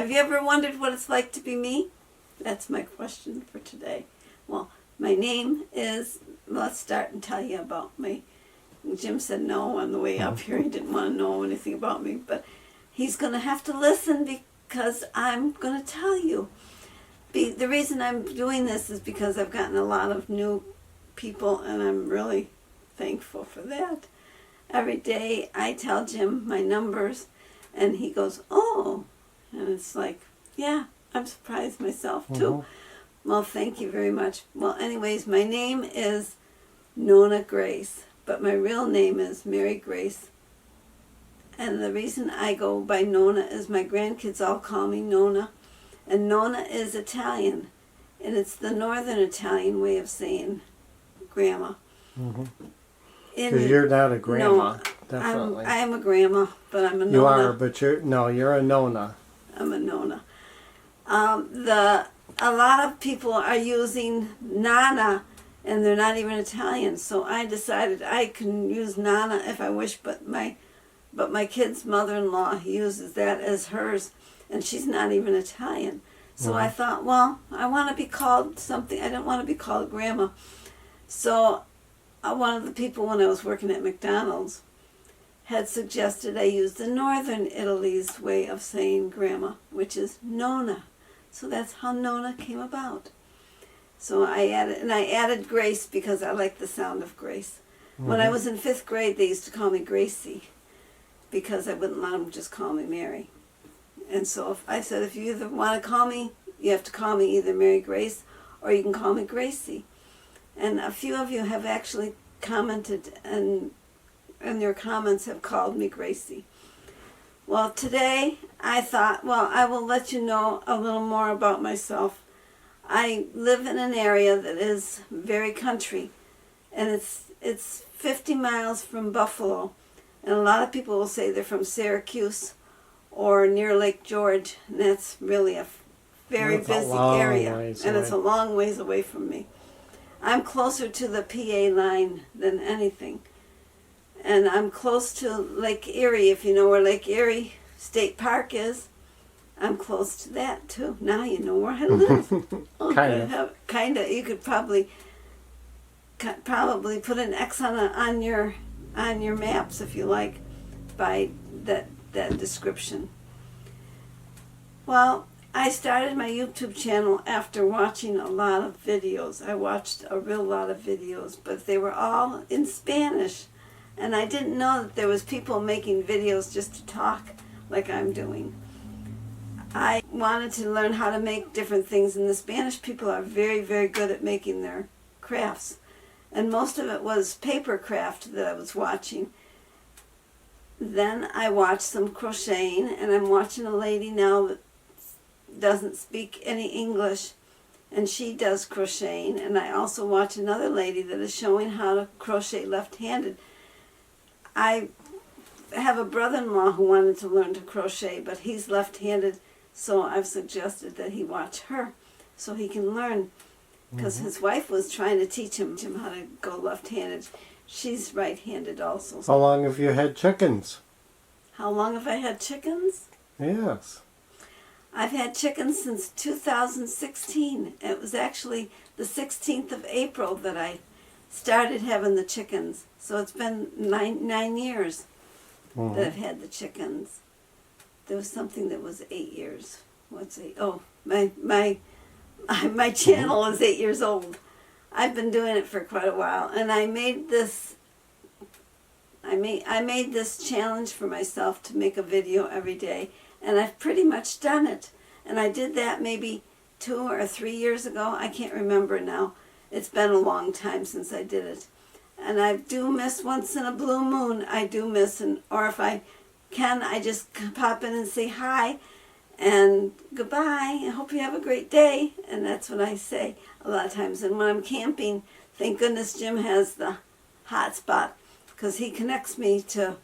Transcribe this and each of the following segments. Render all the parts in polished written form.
Have you ever wondered what it's like to be me? That's my question for today. Well, my name is, let's start and tell you about me. Jim said no on the way up here. He didn't want to know anything about me, but he's going to have to listen because I'm going to tell you. The reason I'm doing this is because I've gotten a lot of new people, and I'm really thankful for that. Every day I tell Jim my numbers, and he goes, oh, and it's like, yeah, I'm surprised myself too. Well, thank you very much. Well, anyways, my name is NonnaGrace, but my real name is Mary Grace. And the reason I go by Nonna is my grandkids all call me Nonna. And Nonna is Italian, and it's the northern Italian way of saying grandma. Because you're not a grandma, no, definitely. I am a grandma, but I'm a Nonna. You are, but you're a Nonna. I'm a Nonna. A lot of people are using Nonna, and they're not even Italian. So I decided I can use Nonna if I wish, but my kid's mother-in-law uses that as hers, and she's not even Italian. So I thought, well, I want to be called something. I don't want to be called grandma. So one of the people when I was working at McDonald's had suggested I use the northern Italy's way of saying grandma, which is Nonna. So that's how Nonna came about. So I added Grace because I like the sound of Grace. When I was in 5th grade, they used to call me Gracie because I wouldn't let them just call me Mary. And so I said, if you either want to call me, you have to call me either Mary Grace or you can call me Gracie. And a few of you have actually commented and your comments have called me Gracie. Well, today I thought, well, I will let you know a little more about myself. I live in an area that is very country, and it's 50 miles from Buffalo. And a lot of people will say they're from Syracuse or near Lake George, and that's really a very busy area, and it's a long ways away from me. I'm closer to the PA line than anything. And I'm close to Lake Erie, if you know where Lake Erie State Park is. I'm close to that too. Now you know where I live. Kind of. You could probably put an X on your maps if you like, by that description. Well, I started my YouTube channel after watching a lot of videos. I watched a real lot of videos, but they were all in Spanish. And I didn't know that there was people making videos just to talk like I'm doing. I wanted to learn how to make different things, and the Spanish people are very, very good at making their crafts. And most of it was paper craft that I was watching. Then I watched some crocheting, and I'm watching a lady now that doesn't speak any English, and she does crocheting. And I also watch another lady that is showing how to crochet left-handed. I have a brother-in-law who wanted to learn to crochet, but he's left-handed, so I've suggested that he watch her so he can learn, because his wife was trying to teach him how to go left-handed. She's right-handed also. How long have you had chickens? How long have I had chickens? Yes. I've had chickens since 2016. It was actually the 16th of April that I started having the chickens. So it's been nine years that I've had the chickens. There was something that was 8 years. What's 8? Oh, my channel is 8 years old. I've been doing it for quite a while, and I made this challenge for myself to make a video every day, and I've pretty much done it. And I did that maybe 2 or 3 years ago. I can't remember now. It's been a long time since I did it. And I do miss once in a blue moon. I do miss, or if I can, I just pop in and say hi and goodbye. I hope you have a great day. And that's what I say a lot of times. And when I'm camping, thank goodness Jim has the hotspot, because he connects me to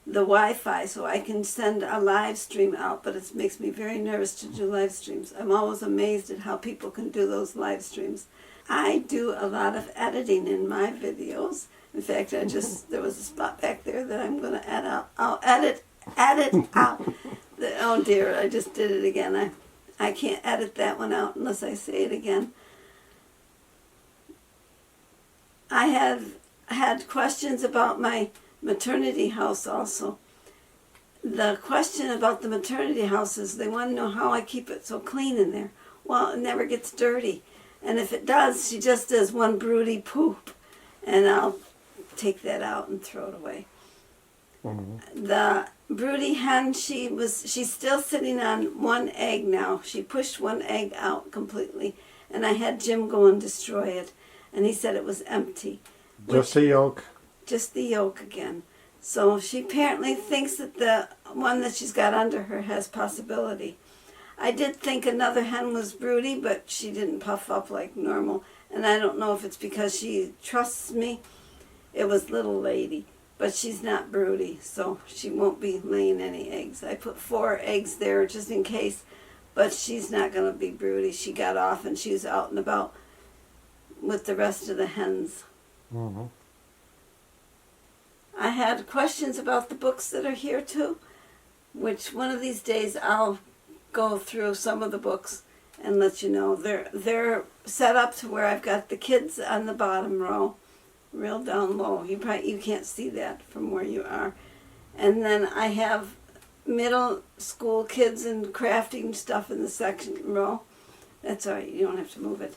the Wi-Fi so I can send a live stream out, but it makes me very nervous to do live streams. I'm always amazed at how people can do those live streams. I do a lot of editing in my videos. In fact, there was a spot back there that I'm going to edit out. Oh dear, I just did it again. I can't edit that one out unless I say it again. I have had questions about my maternity house also. The question about the maternity house is they want to know how I keep it so clean in there. Well, it never gets dirty. And if it does, she just does one broody poop. And I'll take that out and throw it away. Mm-hmm. The broody hen, she's still sitting on one egg now. She pushed one egg out completely. And I had Jim go and destroy it. And he said it was empty. Just the yolk. Just the yolk again. So she apparently thinks that the one that she's got under her has possibility. I did think another hen was broody, but she didn't puff up like normal. And I don't know if it's because she trusts me. It was little lady. But she's not broody, so she won't be laying any eggs. I put 4 eggs there just in case, but she's not going to be broody. She got off and she's out and about with the rest of the hens. Mm-hmm. I had questions about the books that are here too, which one of these days I'll go through some of the books and let you know. They're set up to where I've got the kids on the bottom row, real down low. You can't see that from where you are. And then I have middle school kids and crafting stuff in the second row. That's all right, you don't have to move it.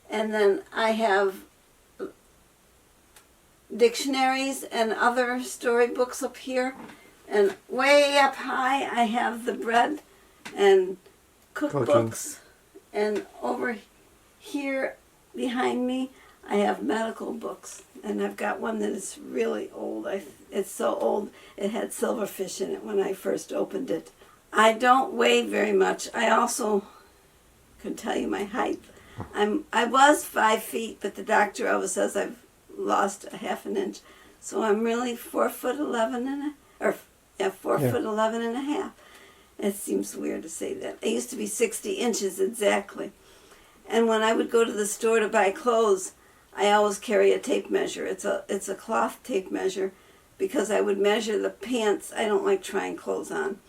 And then I have dictionaries and other storybooks up here. And way up high I have the bread and cookbooks. And over here behind me I have medical books. And I've got one that is really old. It's so old it had silverfish in it when I first opened it. I don't weigh very much. I also can tell you my height. I was 5 feet, but the doctor always says I've lost a half an inch, so I'm really 4'11" and 4'11" and a half. It seems weird to say that. I used to be 60 inches exactly, and when I would go to the store to buy clothes, I always carry a tape measure. It's a cloth tape measure, because I would measure the pants. I don't like trying clothes on.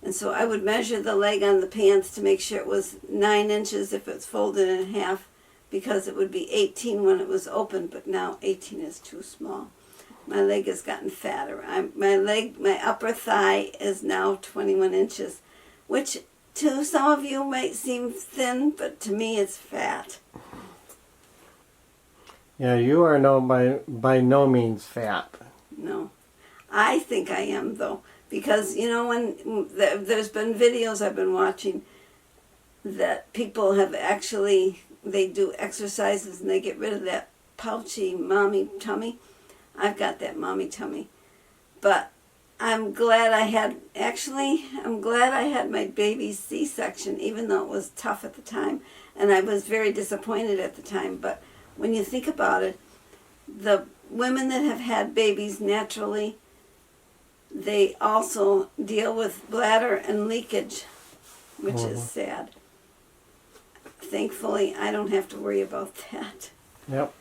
And so I would measure the leg on the pants to make sure it was 9 inches if it's folded in half, because it would be 18 when it was open, but now 18 is too small. My leg has gotten fatter. My upper thigh is now 21 inches, which to some of you might seem thin, but to me it's fat. Yeah, you are by no means fat. No. I think I am, though. Because, you know, when there's been videos I've been watching that people have actually, they do exercises and they get rid of that pouchy mommy tummy. I've got that mommy tummy. But I'm glad I had my baby's C-section, even though it was tough at the time. And I was very disappointed at the time. But when you think about it, the women that have had babies naturally, they also deal with bladder and leakage, which is sad. Thankfully, I don't have to worry about that. Yep.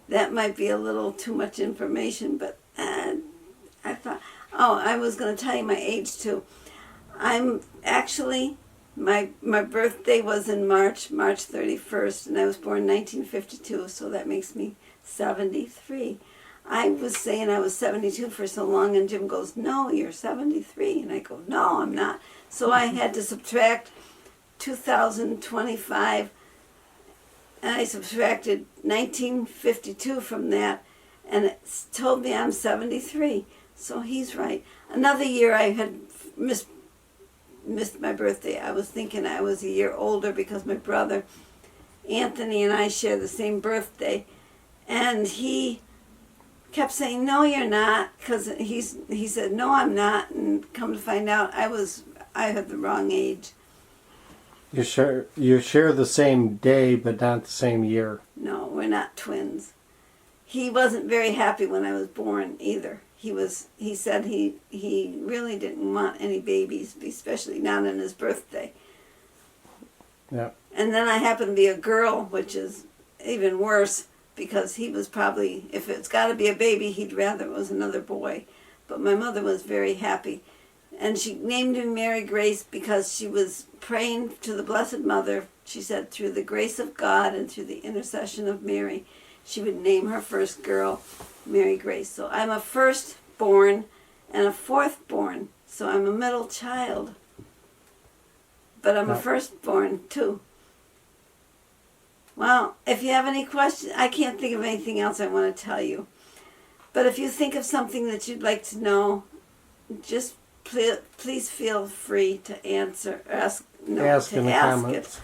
That might be a little too much information, but I thought, I was going to tell you my age too. I'm actually, my birthday was in March 31st, and I was born in 1952, so that makes me 73. I was saying I was 72 for so long, and Jim goes, "No, you're 73." And I go, "No, I'm not." So I had to subtract 2025, and I subtracted 1952 from that, and it told me I'm 73. So he's right. Another year I had missed my birthday. I was thinking I was a year older because my brother Anthony and I share the same birthday, and he kept saying, "No, you're not," because he said, "No, I'm not," and come to find out I had the wrong age. You share the same day, but not the same year. No, we're not twins. He wasn't very happy when I was born either. He said he really didn't want any babies, especially not on his birthday. Yeah. And then I happened to be a girl, which is even worse, because he was probably, if it's got to be a baby, he'd rather it was another boy. but my mother was very happy. And she named me Mary Grace because she was praying to the Blessed Mother. She said through the grace of God and through the intercession of Mary, she would name her first girl Mary Grace. So I'm a firstborn and a fourthborn. So I'm a middle child. But I'm a firstborn too. Well, if you have any questions, I can't think of anything else I want to tell you. But if you think of something that you'd like to know, just please feel free to answer, ask in the comments. it.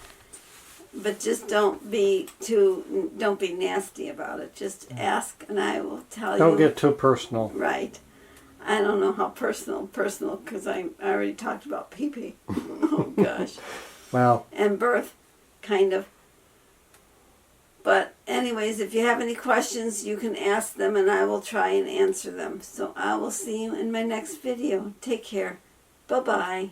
But just don't be nasty about it. Just ask, and I will tell you. Don't get too personal. Right. I don't know how personal, because I already talked about pee-pee. Oh gosh. Well. And birth, kind of. But anyways, if you have any questions, you can ask them and I will try and answer them. So I will see you in my next video. Take care. Bye-bye.